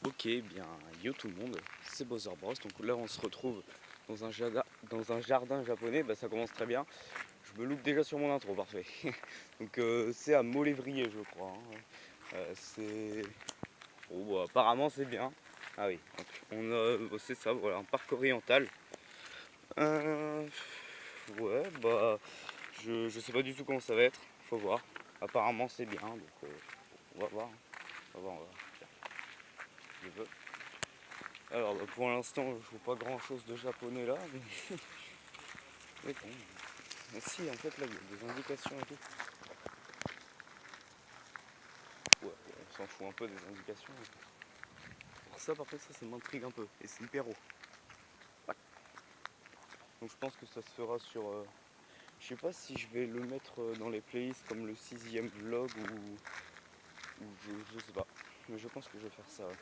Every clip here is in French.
Ok, bien, yo tout le monde, c'est Bowser Bros. Donc là, on se retrouve dans un jardin japonais. Bah, ça commence très bien. Je me loupe déjà sur mon intro, parfait. Donc c'est à Molévrier, je crois. C'est. Bon, bah, apparemment, c'est bien. Ah oui, donc, c'est ça, voilà, un parc oriental. Euh, ouais, bah, je sais pas du tout comment ça va être. Faut voir. Apparemment, c'est bien. Donc on va voir. On va voir, on va voir. Je veux. Alors bah, pour l'instant je vois pas grand chose de japonais là, mais bon. Mais si en fait là il y a des indications et tout. Ouais, on s'en fout un peu des indications. Pour ça par contre ça m'intrigue un peu et c'est hyper haut. Ouais. Donc je pense que ça se fera sur. Je sais pas si je vais le mettre dans les playlists comme le 6ème vlog ou je sais pas. Mais je pense que je vais faire ça. Ouais.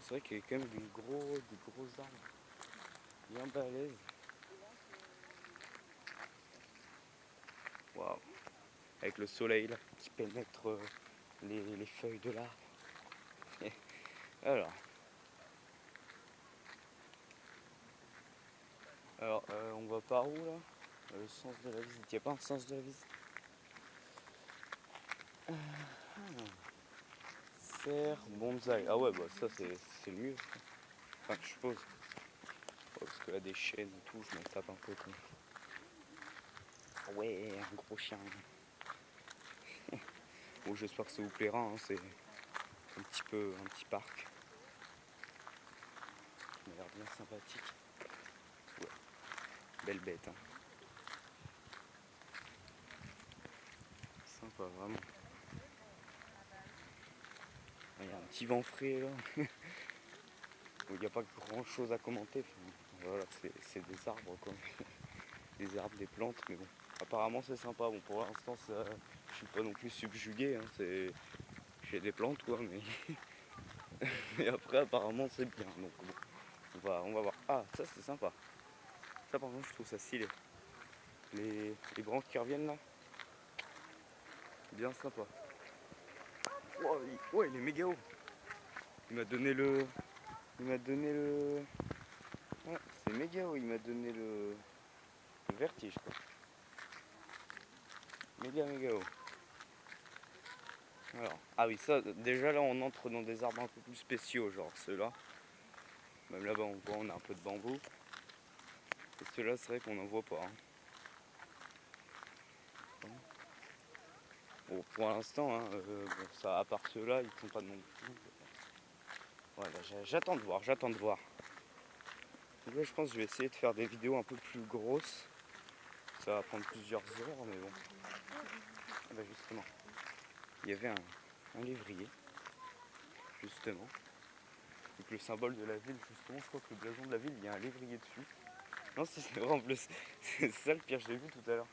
C'est vrai qu'il y a quand même des gros arbres bien balèzes. Waouh. Avec le soleil là qui pénètre les feuilles de l'arbre. Alors, on va par où là? Le sens de la visite. Il n'y a pas un sens de la visite? Serre, bonsaï. Ah ouais, bah ça c'est mieux. Enfin, je suppose. Ouais, parce que là, des chênes et tout, je m'en tape un peu quoi. Ah ouais, un gros chien. Bon, j'espère que ça vous plaira. Hein. C'est un petit parc. Il a l'air bien sympathique. Ouais, belle bête. Hein. Sympa, vraiment. Il y a un petit vent frais là. Il n'y a pas grand chose à commenter. Enfin, voilà, c'est des arbres quoi. Des arbres, des plantes, mais bon. Apparemment c'est sympa. Bon pour l'instant je suis pas non plus subjugué. Hein. J'ai des plantes quoi, mais et après apparemment c'est bien. Donc bon, on va voir. Ah ça c'est sympa. Ça par contre je trouve ça stylé. Les branches qui reviennent là. Bien sympa. Wow, ouais, il est méga haut. Il m'a donné le. Il m'a donné le. Ouais, c'est méga haut, il m'a donné le vertige quoi. Méga haut. Alors, ah oui, ça, déjà là on entre dans des arbres un peu plus spéciaux, genre ceux-là. Même là-bas on voit, on a un peu de bambou. Et ceux-là, c'est vrai qu'on n'en voit pas. Hein. Bon, pour l'instant, hein, bon, ça, à part ceux-là, ils sont pas non plus. Voilà, j'attends de voir. Donc là, je pense que je vais essayer de faire des vidéos un peu plus grosses. Ça va prendre plusieurs heures, mais bon. Ah bah justement, il y avait un lévrier, justement. Donc le symbole de la ville, justement, je crois que le blason de la ville, il y a un lévrier dessus. Non, si c'est vrai en plus. C'est ça le pire, je l'ai vu tout à l'heure.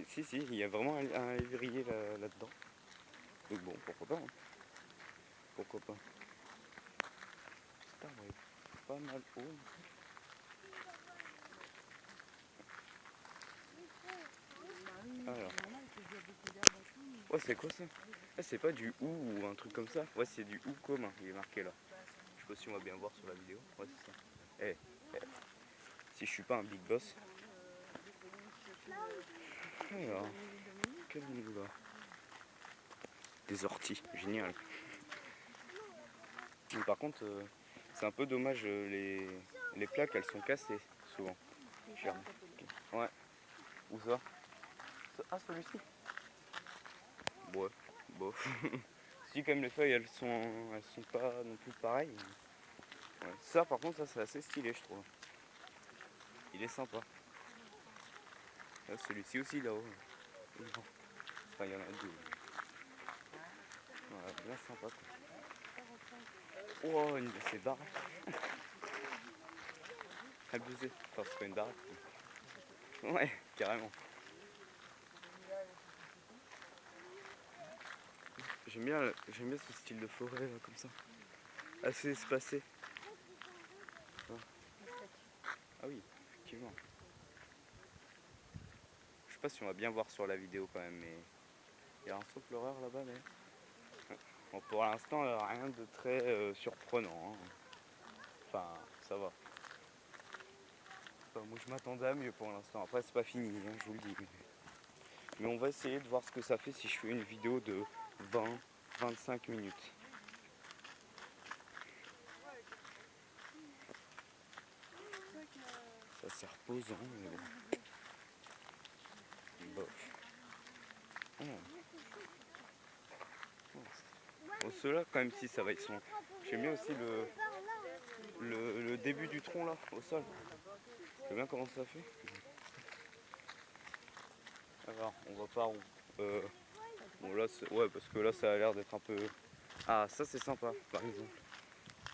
Si, il y a vraiment un lévrier là-dedans. Donc bon, pourquoi pas. Hein. Pourquoi pas. Cet arbre est pas mal haut. Alors. Ouais, c'est quoi ça? Ah, c'est pas du hou ou un truc comme ça? Ouais, c'est du hou commun, il est marqué là. Je sais pas si on va bien voir sur la vidéo. Ouais, c'est ça. Si je suis pas un big boss. Alors, quel niveau là? Des orties, génial. Mais par contre, c'est un peu dommage, les plaques elles sont cassées souvent. Ouais. Où ça? Ah, celui-ci? Ouais, bof. Si, comme les feuilles elles sont pas non plus pareilles. Ouais. Ça, par contre, ça c'est assez stylé, je trouve. Il est sympa. Là, celui-ci aussi là-haut. Enfin, il y en a deux. Ouais, bien sympa quoi. Oh, une de ces baraques. Abusé. Enfin, c'est pas une baraque. Ouais, carrément. J'aime bien ce style de forêt là, comme ça. Assez espacé. Ah oui, effectivement. Je sais pas si on va bien voir sur la vidéo quand même, mais il y a un saut pleureur là-bas, mais Bon, pour l'instant, rien de très surprenant, hein. Enfin, ça va. Enfin, moi je m'attendais à mieux pour l'instant. Après c'est pas fini, hein, je vous le dis. Mais on va essayer de voir ce que ça fait si je fais une vidéo de 20-25 minutes. Ça c'est reposant, mais bon. Bof. Oh. Bon, ceux-là, quand même, si ça va, ils sont. J'aime bien aussi le début du tronc là, au sol. J'aime bien comment ça fait. Alors, on va par où bon, là, ouais, parce que là, ça a l'air d'être un peu. Ah, ça c'est sympa, par exemple.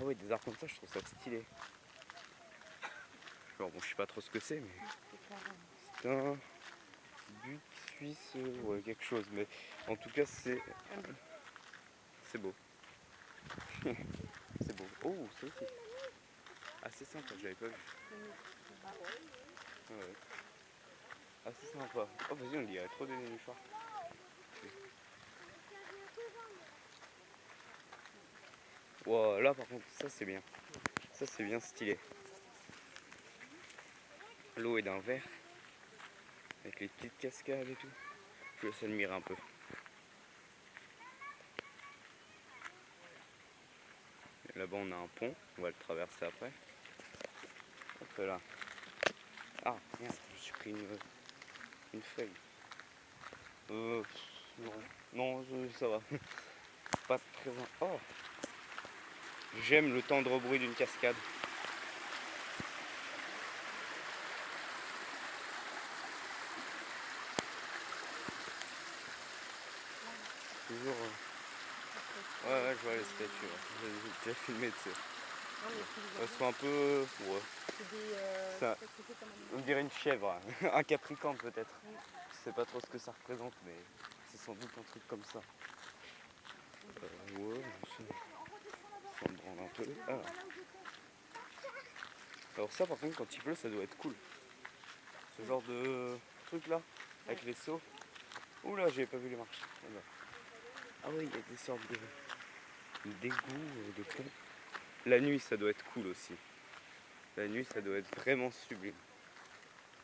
Ah ouais, des arbres comme ça, je trouve ça stylé. Alors, bon, je sais pas trop ce que c'est, mais c'est un but suisse, ouais, quelque chose. Mais en tout cas, c'est beau. C'est beau. Oh, ça aussi. Ah, c'est sympa, j'avais pas vu. Ah ouais. Ah, c'est sympa. Oh, vas-y, on dirait trop des nénuphars. Wow, là, par contre, ça c'est bien. Ça, c'est bien stylé. L'eau est d'un vert, avec les petites cascades et tout. Je laisse admirer un peu. Là-bas, on a un pont. On va le traverser après. Hop là. Ah, merde, je me suis pris une feuille. Non, non, ça va. Pas très. Oh, j'aime le tendre bruit d'une cascade. Toujours. Ouais, je vois les statues. Ouais. J'ai déjà filmé, tu sais. Elles sont un peu. Ouais. Ça, on dirait une chèvre, hein. Un capricorne peut-être. Je sais pas trop ce que ça représente, mais c'est sans doute un truc comme ça. Ouais, ça me branle un peu. Alors ça par contre quand il pleut ça doit être cool. Ce genre de truc là, avec les seaux. Oula, j'avais pas vu les marches. Ah oui, il y a des sortes d'égouts, de ponts. La nuit ça doit être cool aussi. La nuit ça doit être vraiment sublime.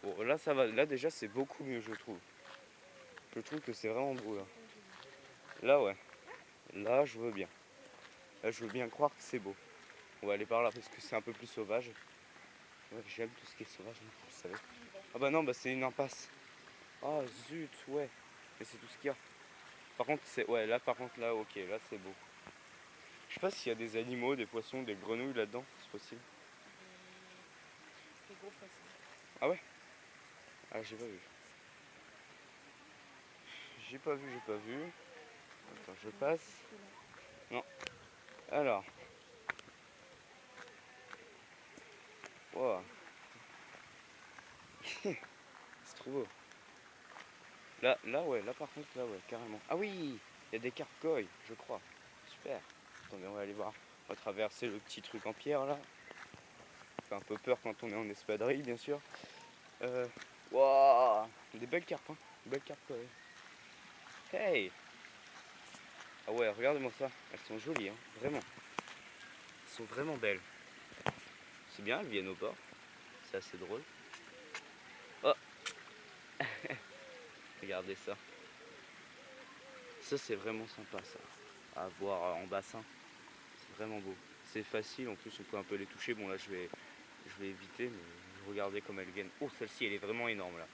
Bon là ça va, là déjà c'est beaucoup mieux je trouve. Je trouve que c'est vraiment beau là. Là ouais, là je veux bien. Là je veux bien croire que c'est beau. On va aller par là parce que c'est un peu plus sauvage. Ouais, j'aime tout ce qui est sauvage, vous savez. Ah bah non, bah c'est une impasse. Ah zut, ouais. Mais c'est tout ce qu'il y a. Par contre, c'est. Ouais, là par contre, là, ok, là c'est beau. Je sais pas s'il y a des animaux, des poissons, des grenouilles là-dedans, c'est possible. Des gros poissons. Ah ouais. Ah, j'ai pas vu. J'ai pas vu, j'ai pas vu. Attends, je passe. Non. Alors. Wow. C'est trop beau. Là, ouais, là par contre, là, ouais, carrément. Ah oui, il y a des carcoïs, je crois. Super. Attendez, on va aller voir. On va traverser le petit truc en pierre là. Ça fait un peu peur quand on est en espadrille, bien sûr. Wow, des belles carpes, hein. Belles carpes, ouais. Hey. Ah ouais, regardez-moi ça. Elles sont jolies, hein. Vraiment. Elles sont vraiment belles. C'est bien, elles viennent au bord. C'est assez drôle. Oh. Regardez ça. Ça, c'est vraiment sympa, ça. À voir en bassin. C'est vraiment beau. C'est facile, en plus, on peut un peu les toucher. Bon, là, je vais éviter, mais regardez comme elles viennent. Oh, celle-ci, elle est vraiment énorme, là.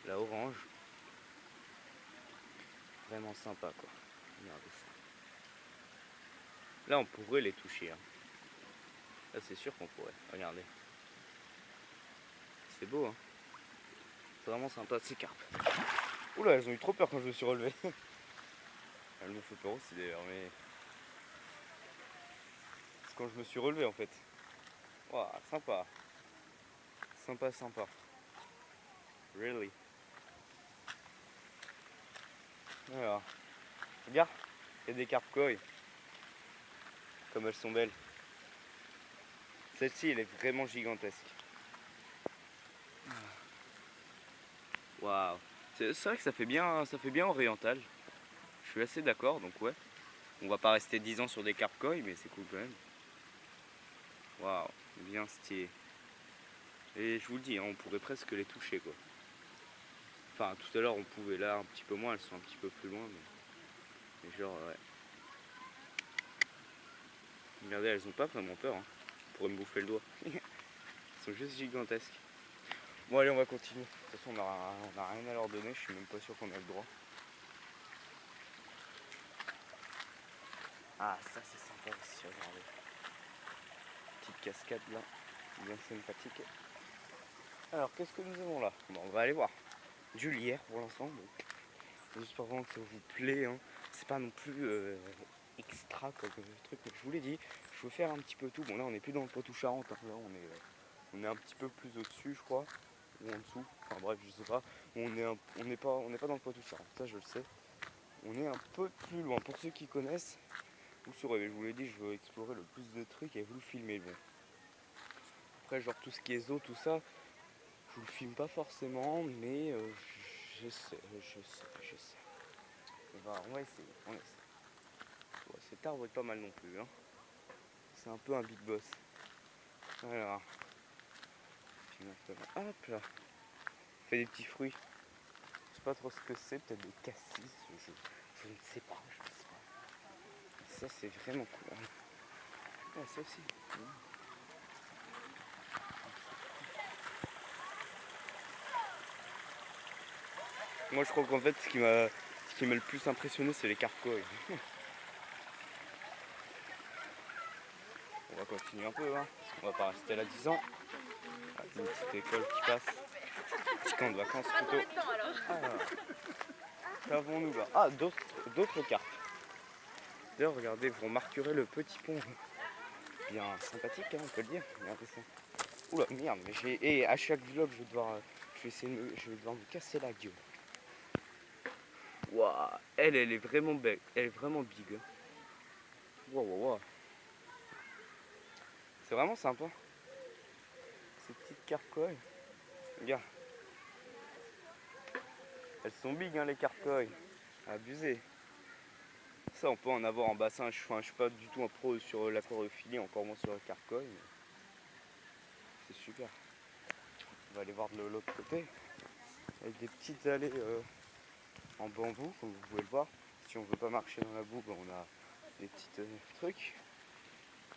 La orange. Vraiment sympa, quoi. Regardez ça. Là, on pourrait les toucher, hein. Là, c'est sûr qu'on pourrait. Regardez. C'est beau, hein. C'est vraiment sympa, ces carpes. Oula, elles ont eu trop peur quand je me suis relevé. Elles m'ont fait peur aussi, d'ailleurs, mais... C'est quand je me suis relevé, en fait. Waouh, sympa. Sympa, sympa. Really. Alors, regarde, il y a des carpes koi. Comme elles sont belles. Celle-ci, elle est vraiment gigantesque. Waouh. C'est vrai que ça fait bien oriental. Je suis assez d'accord, donc ouais. On va pas rester 10 ans sur des carpe-koi, mais c'est cool quand même. Waouh, bien stylé. Et je vous le dis, hein, on pourrait presque les toucher quoi. Enfin, tout à l'heure on pouvait, là un petit peu moins, elles sont un petit peu plus loin, mais genre, ouais. Regardez, elles ont pas vraiment peur, hein. On pourrait me bouffer le doigt. Elles sont juste gigantesques. Bon, allez, on va continuer. De toute façon, on a rien à leur donner, je suis même pas sûr qu'on a le droit. Ah, ça c'est sympa aussi, regardez. Petite cascade là, bien sympathique. Alors, qu'est-ce que nous avons là? Bon, on va aller voir. Du lierre pour l'instant, donc j'espère vraiment que ça vous plaît, hein. C'est pas non plus extra comme truc, mais je vous l'ai dit, je veux faire un petit peu tout. Bon, là on est plus dans le Poitou-Charentes, hein. Là on est un petit peu plus au-dessus, je crois, ou en dessous, enfin bref, je sais pas. On n'est pas dans le Poitou-Charentes, ça je le sais. On est un peu plus loin. Pour ceux qui connaissent, vous saurez, je vous l'ai dit, je veux explorer le plus de trucs et vous le filmer. Bon. Après, genre tout ce qui est zoo, tout ça, je vous le filme pas forcément, mais j'essaie. On va essayer, on essaie. Ouais, cet arbre est pas mal non plus, hein. C'est un peu un big boss. Alors, hop là. Il fait des petits fruits. Je sais pas trop ce que c'est, peut-être des cassis, je ne sais pas, je ne sais pas. Ça c'est vraiment cool. Ah, ça aussi. Moi je crois qu'en fait ce qui m'a le plus impressionné c'est les carpe-koi. On va continuer un peu, hein. On va pas rester là 10 ans. Ah, une petite école qui passe. Petit camp de vacances plutôt. Qu'avons-nous là? Ah, d'autres carpes. D'ailleurs, regardez, vous remarquerez le petit pont. Bien sympathique, hein, on peut le dire. Regardez ça. Oula, merde, mais et à chaque vlog, je vais devoir me casser la gueule. Waouh, elle est vraiment belle. Elle est vraiment big. Waouh, waouh, waouh. C'est vraiment sympa. Ces petites carpe-koi. Regarde. Elles sont big, hein, les carpe-koi. Abusé. Ça, on peut en avoir en bassin. Je suis pas du tout un pro sur l'aquariophilie, encore moins sur le carpe-koi. C'est super. On va aller voir de l'autre côté. Avec des petites allées en bambou, comme vous pouvez le voir. Si on veut pas marcher dans la boue, ben on a des petits trucs.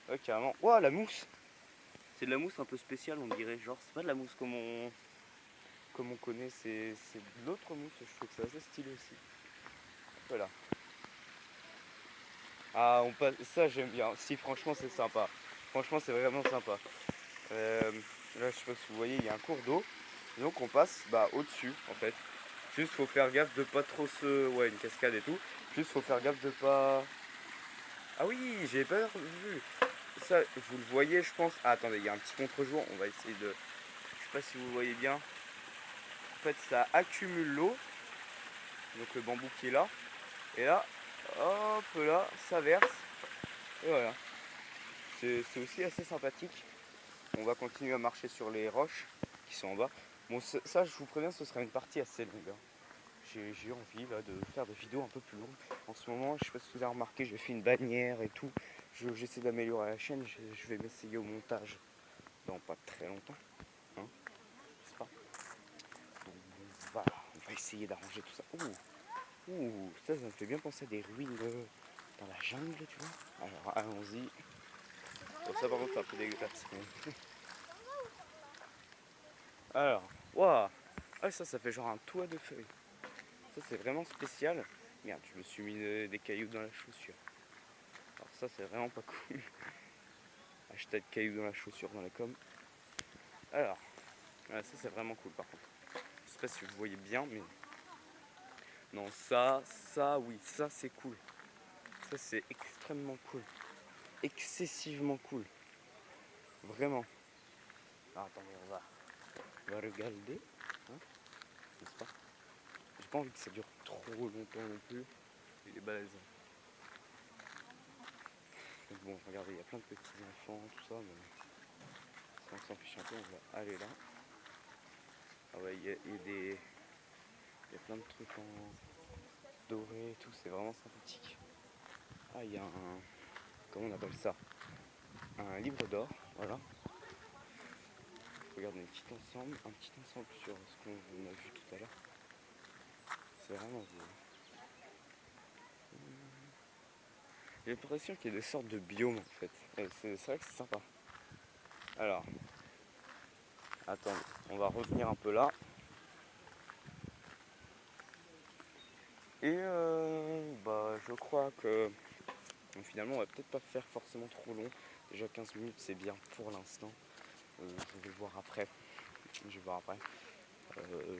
Ouais, carrément. Ouah, la mousse! C'est de la mousse un peu spéciale, on dirait. Genre, c'est pas de la mousse comme on connaît, c'est de l'autre mousse. Je trouve que c'est assez stylé aussi. Voilà. Ah, on passe. Ça, j'aime bien. Si, franchement, c'est sympa. Franchement, c'est vraiment sympa. Là, je sais pas si vous voyez, il y a un cours d'eau. Donc, on passe au-dessus, en fait. Juste, faut faire gaffe de pas trop se. Ouais, une cascade et tout. Juste, faut faire gaffe de pas. Ah oui, j'ai pas vu. Ça, vous le voyez, je pense. Ah, attendez, il y a un petit contre-jour. On va essayer de. Je sais pas si vous voyez bien. En fait, ça accumule l'eau. Donc, le bambou qui est là. Et là, hop là, ça verse. Et voilà. C'est aussi assez sympathique. On va continuer à marcher sur les roches qui sont en bas. Bon, ça, je vous préviens, ce sera une partie assez longue, hein. J'ai envie là, de faire des vidéos un peu plus longues. En ce moment, je sais pas si vous avez remarqué, j'ai fait une bannière et tout. J'essaie d'améliorer la chaîne. Je vais m'essayer au montage dans pas très longtemps. Hein, n'est-ce pas? Donc voilà, on va essayer d'arranger tout ça. Ouh, ça me fait bien penser à des ruines dans la jungle, tu vois. Alors allons-y. Bon, ça par contre c'est un peu dégueulasse. Mais... Alors, waouh! Ah, ça fait genre un toit de feuilles. Ça c'est vraiment spécial. Merde, je me suis mis des cailloux dans la chaussure. Alors ça c'est vraiment pas cool. Hashtag cailloux dans la chaussure dans la com. Alors, ça c'est vraiment cool par contre. Je sais pas si vous voyez bien, mais... Non, ça, oui, ça c'est cool. Ça c'est extrêmement cool. Excessivement cool. Vraiment. Alors, attendez, on va regarder. Hein, n'est-ce pas? J'ai pas envie que ça dure trop longtemps non plus. Il est balèze. Donc bon, regardez, il y a plein de petits enfants, tout ça, mais si on s'en fiche un peu, on va aller là. Ah ouais, il y a plein de trucs en doré et tout, c'est vraiment sympathique. Ah, il y a un... Comment on appelle ça? Un livre d'or, voilà. Regardez un petit ensemble sur ce qu'on a vu tout à l'heure. C'est vraiment beau. J'ai l'impression qu'il y a des sortes de biomes en fait. Et c'est vrai que c'est sympa. Alors, attendez, on va revenir un peu là. Et je crois que finalement on va peut-être pas faire forcément trop long. Déjà 15 minutes c'est bien pour l'instant. Je vais voir après. Je vais voir après.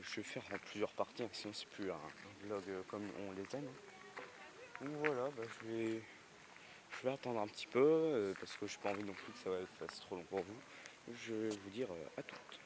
Je vais faire en plusieurs parties, hein, sinon c'est plus un vlog comme on les aime. Donc voilà, je vais attendre un petit peu parce que j'ai pas envie non plus que ça fasse trop long pour vous. Je vais vous dire à toutes.